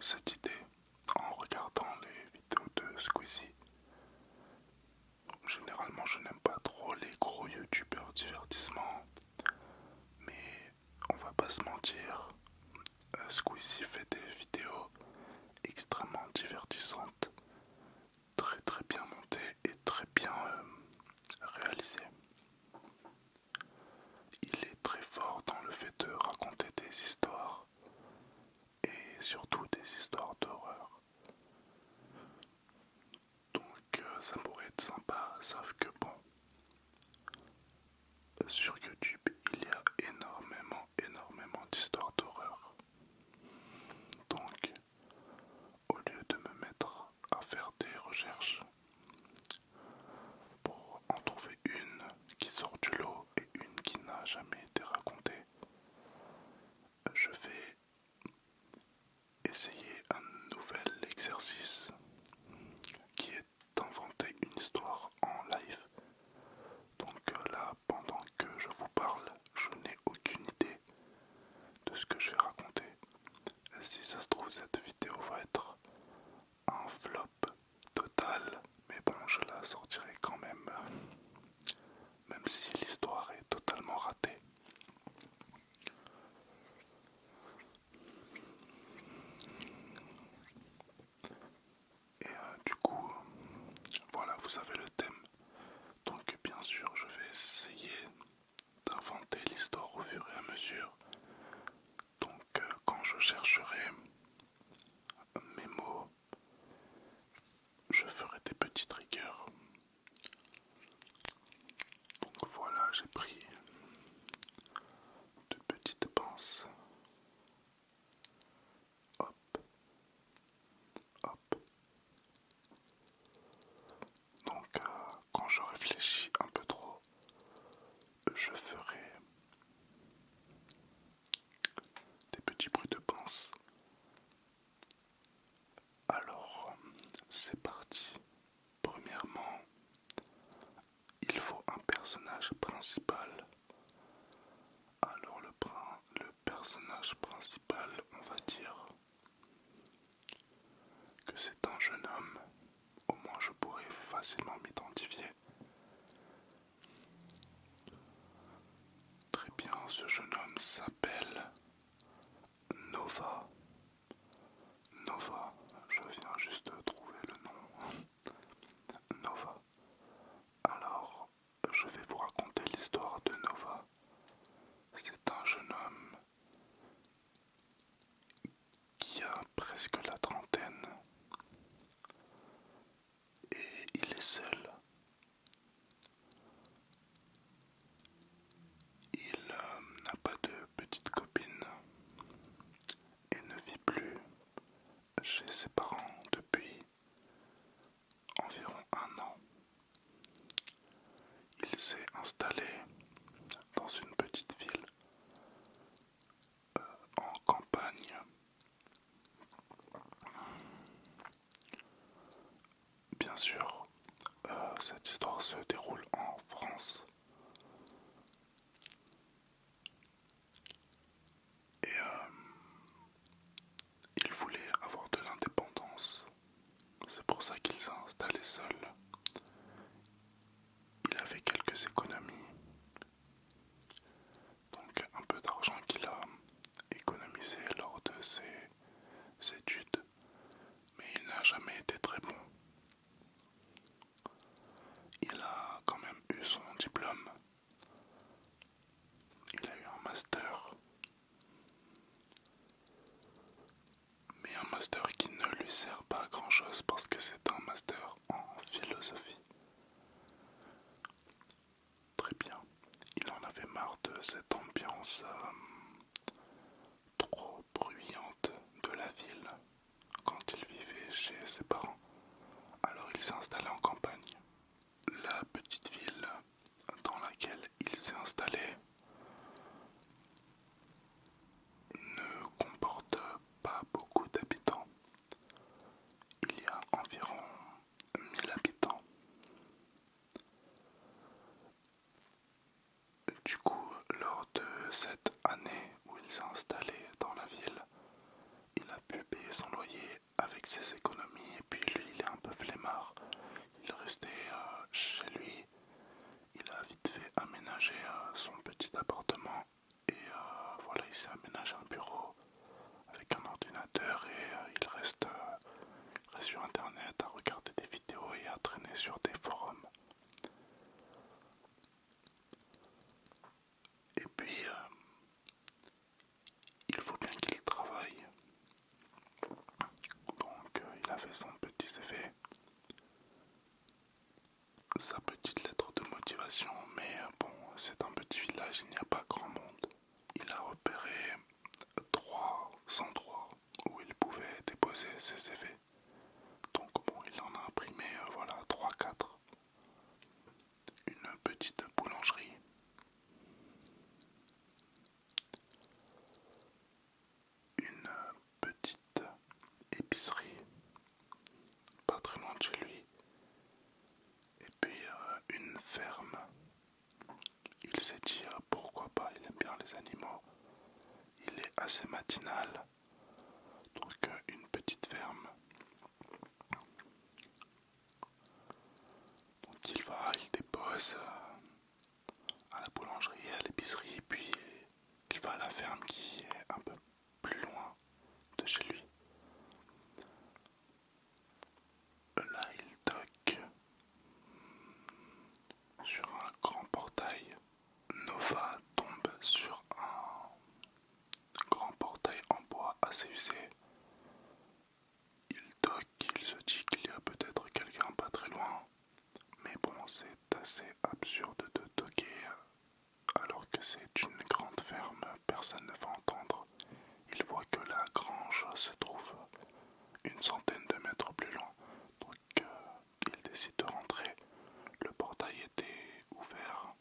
cette idée en regardant les vidéos de Squeezie. Généralement, je n'aime pas trop les gros youtubeurs divertissement, mais on va pas se mentir, Squeezie fait des vidéos extrêmement divertissantes, très très bien montées et très bien réalisées. Il est très fort dans le fait de raconter des histoires et surtout des histoires d'horreur. Donc ça pourrait être sympa, sauf que bon, sur YouTube il y a énormément d'histoires d'horreur. Donc au lieu de me mettre à faire des recherches pour en trouver une qui sort du lot et une qui n'a jamais été racontée, je vais essayer un nouvel exercice qui est d'inventer une histoire en live. Donc là, pendant que je vous parle, je n'ai aucune idée de ce que je vais raconter. Si ça se trouve, cette vidéo va être un flop total, mais bon, je la sortirai quand même si l'histoire est totalement ratée. Et du coup, voilà, vous avez le thème. Donc bien sûr, je vais essayer d'inventer l'histoire au fur et à mesure. Donc quand je chercherai mes mots, je ferai des petits triggers. Donc voilà, j'ai pris de petites pinces. Hop, hop. Donc quand je réfléchis un peu trop, je ferai des petits bruits de pince. Alors, c'est parti. Premièrement, il faut un personnage principal. Alors le personnage principal, on va dire que c'est un jeune homme. Au moins je pourrais facilement m'identifier. Très bien, ce jeune homme s'appelle Nova. Nova, je viens juste de trouver le nom. Nova. Alors, je vais vous raconter l'histoire de Nova. C'est un jeune homme qui a presque la trentaine et il est seul. Il n'a pas de petite copine et ne vit plus chez ses parents depuis environ un an. Il s'est installé dans une petite ville en campagne. Bien sûr, cette histoire se déroule en France. Et il voulait avoir de l'indépendance. C'est pour ça qu'il s'est installé seul. Il avait quelques économies, donc un peu d'argent qu'il a économisé lors de ses études, mais il n'a jamais été très bon. Il a quand même eu son diplôme. Il a eu un master, mais un master qui ne lui sert pas à grand chose parce que c'est un master en philosophie. Très bien. Il en avait marre de cette ambiance trop bruyante de la ville quand il vivait chez ses parents. Alors il s'est installé en campagne. La petite ville dans laquelle il s'est installé ne comporte pas beaucoup d'habitants. Il y a environ 1000 habitants. Du coup, lors de cette année faire et il reste sur internet à regarder des vidéos et à traîner sur des forums. Et puis il faut bien qu'il travaille. Donc il a fait son petit CV, sa petite lettre de motivation, mais bon, c'est un petit village, il n'y a pas grand monde. Il a repéré 3 endroits où il pouvait déposer ses CV. Donc bon, il en a imprimé voilà 3-4. Une petite boulangerie, une petite épicerie, pas très loin de chez lui, et puis une ferme. Il s'est dit pourquoi pas, il aime bien les animaux, il est assez matinal, donc une petite ferme. Donc il dépose à la boulangerie, à l'épicerie, puis il va à la ferme qui est un peu plus loin de chez lui. Là il toque sur un grand portail. Nova tombe sur un grand portail en bois assez usé. Il toque, il se dit qu'il y a peut-être quelqu'un pas très loin. Mais bon, c'est assez absurde de toquer alors que c'est une grande ferme, personne ne va entendre. Il voit que la grange se trouve une centaine de mètres plus loin. Donc il décide de rentrer. Le portail était ouvert.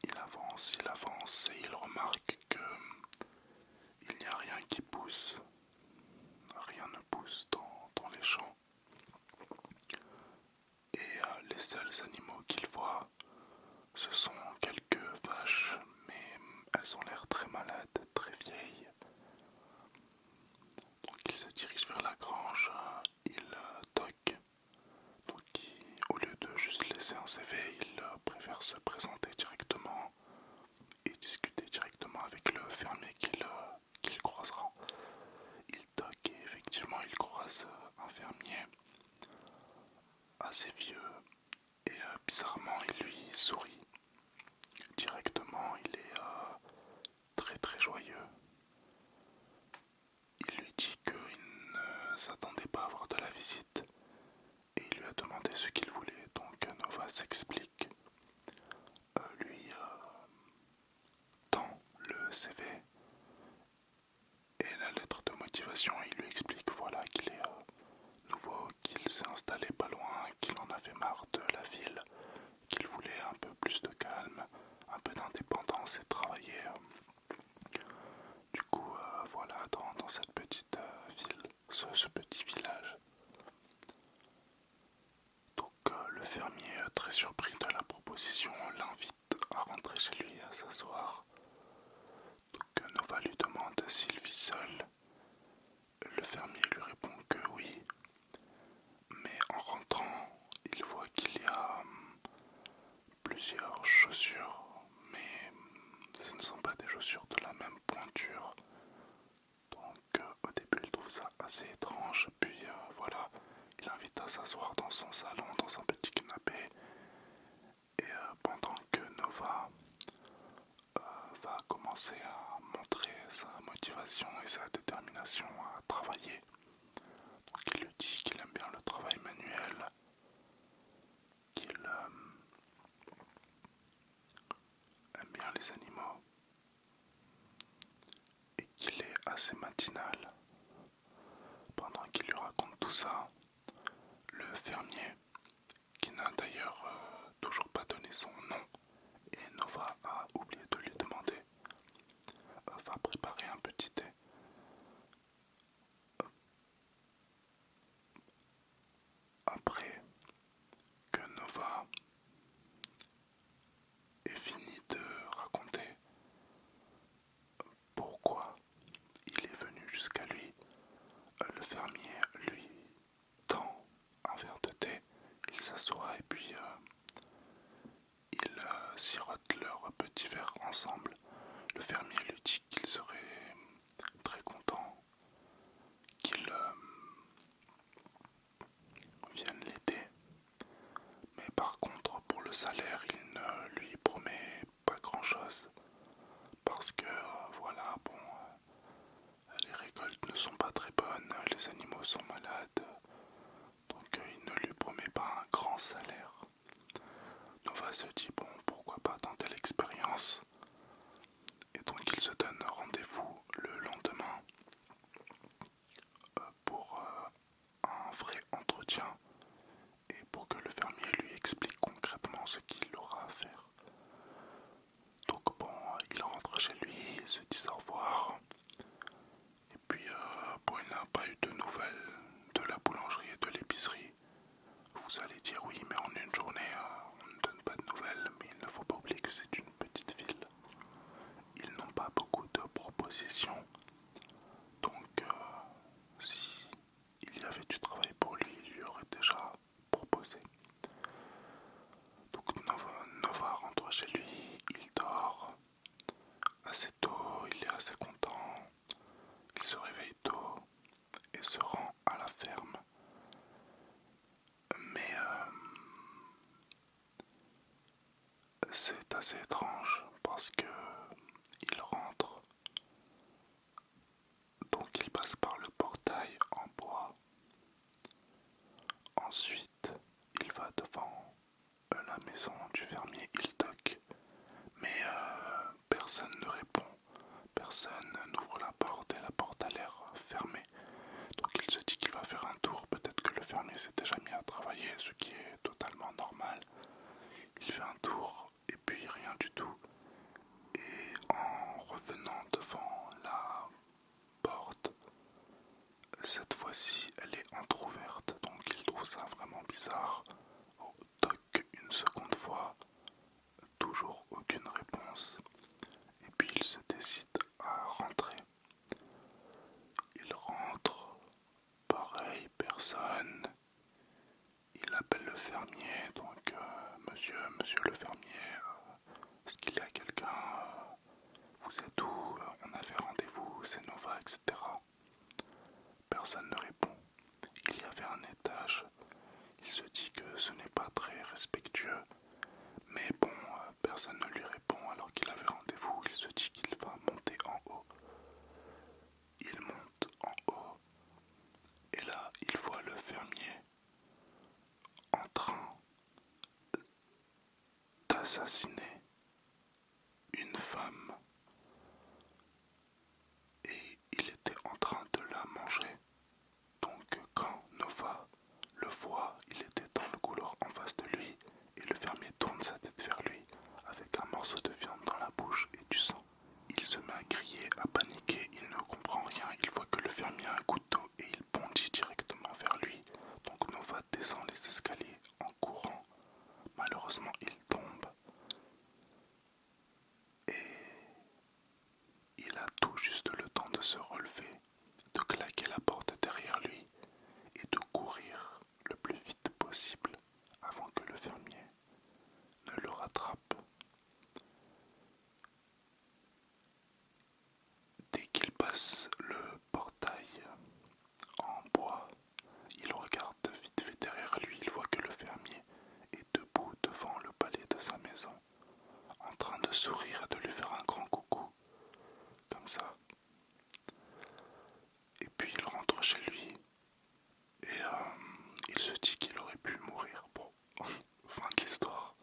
Il avance et il remarque que il n'y a rien qui pousse. Rien ne pousse dans les champs. Et les seuls animaux qu'il voit, ce sont quelques vaches, mais elles ont l'air très malades, très vieilles. Donc il se dirige vers la grange, il toque. Donc au lieu de juste laisser un CV, il préfère se présenter directement et discuter directement avec le fermier qu'il croisera. Il toque et effectivement il croise un fermier assez vieux et bizarrement il lui sourit directement, il est très très joyeux. Il lui dit qu'il ne s'attendait pas à avoir de la visite et il lui a demandé ce qu'il voulait. Donc Nova s'explique, lui tend le CV et la lettre de motivation. Il lui explique voilà qu'il est nouveau, qu'il s'est installé pas loin, qu'il en avait marre de la ville, qu'il voulait un peu plus de calme, un peu d'indépendance et travailler. Du coup, voilà, dans cette petite ville, ce petit village. Donc le fermier, très surpris de la proposition, l'invite à rentrer chez lui à s'asseoir. Donc Nova lui demande s'il vit seul. Le fermier lui répond que oui, mais en rentrant, il voit qu'il y a plusieurs chaussures, mais ce ne sont pas des chaussures de la même pointure. Donc au début il trouve ça assez étrange, puis voilà, il invite à s'asseoir dans son salon, dans un petit canapé, et pendant que Nova va commencer à montrer sa motivation et sa détermination à travailler. Donc il lui dit qu'il aime bien le travail manuel, qu'il aime bien les animaux et qu'il est assez matinal. Pendant qu'il lui raconte tout ça, le fermier, qui n'a d'ailleurs toujours pas donné son nom, et Nova a oublié de lui demander, va préparer un petit thé. Après que Nova ait fini de raconter pourquoi il est venu jusqu'à lui, le fermier lui tend un verre de thé, il s'assoit et puis ils sirotent leur petit verre ensemble. Le fermier lui dit qu'il serait les animaux sont malades, donc il ne lui promet pas un grand salaire. Nova se dit bon, pourquoi pas tenter l'expérience, et donc il se donne rendez-vous le lendemain pour un vrai entretien et pour que le fermier lui explique concrètement ce qu'il aura à faire. Donc bon, il rentre chez lui, il se dit au revoir. Et puis bon, il n'a pas eu de nouvelles de la boulangerie et de l'épicerie. Vous allez dire oui, mais en une journée, on ne donne pas de nouvelles, mais il ne faut pas oublier que c'est une petite ville. Ils n'ont pas beaucoup de propositions. Donc si il y avait du travail pour lui, il lui aurait déjà proposé. Donc Nova rentre chez lui, il dort assez tôt, il est assez content, il se réveille tôt et se rend à la ferme. Mais c'est assez étrange parce que il rentre, donc il passe par le portail en bois. Ensuite, il va devant la maison du fermier, il toque, mais personne ne répond, personne n'ouvre la porte et la porte a l'air fermée. Donc il se dit qu'il va faire un tour, peut-être que le fermier s'est déjà mis à travailler, ce qui est totalement normal. Il fait un tour et puis rien du tout. Et en revenant devant la porte, cette fois-ci elle est entrouverte, donc il trouve ça vraiment bizarre. Oh, toc une seconde fois, toujours aucune réponse. Et puis il se décide à rentrer. Il rentre, pareil, personne. Il appelle le fermier, donc monsieur le fermier, est-ce qu'il y a quelqu'un, vous êtes où, on avait rendez-vous, c'est Nova, etc. Personne ne répond. Il y avait un étage. Il se dit que ce n'est pas très respectueux, mais bon, personne ne lui répond alors qu'il avait rendez-vous. Il se dit qu'il va monter en haut. Il monte en haut et là, il voit le fermier en train d'assassiner une femme et il était en train de la manger. Donc quand Nova le voit, il était dans le couloir en face de lui et le fermier tourne sa tête vers lui avec un morceau de viande dans la bouche et du sang. Il se met à crier, à paniquer, il ne comprend rien, il voit que le fermier a un couteau et il bondit directement vers lui. Donc Nova descend les escaliers en courant. Malheureusement, il tombe et il a tout juste le temps de se relever, de claquer la porte derrière lui et de courir le plus vite possible avant que le fermier ne le rattrape. Dès qu'il passe le portail en bois, il regarde vite fait derrière lui, il voit que le fermier est debout devant le palais de sa maison, en train de sourire et de lui faire un grand coucou, comme ça. Et puis il rentre chez lui et il se dit qu'il aurait pu mourir. Bon, fin de l'histoire.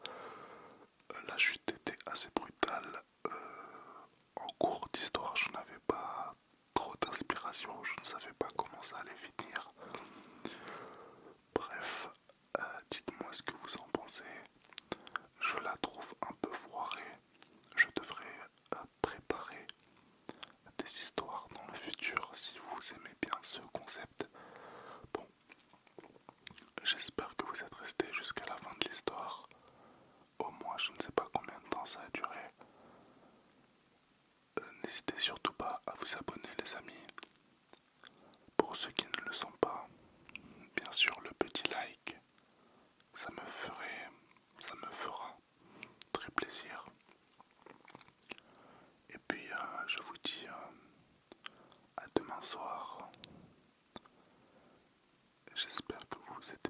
La chute était assez brutale. En cours d'histoire, je n'avais pas trop d'inspiration, je ne savais pas comment ça allait finir. Bref, dites-moi ce que vous en pensez. Je la trouve un peu foirée. Je devrais préparer des histoires dans le futur si vous aimez bien ce concept. Bon, j'espère que vous êtes restés jusqu'à la fin de l'histoire. Au moins, je ne sais pas combien de temps ça a duré. N'hésitez surtout pas à vous abonner, les amis. Pour ceux qui ne le sont pas, bien sûr, le petit like, ça me fera très plaisir. Et puis, je vous dis à demain soir. J'espère que vous êtes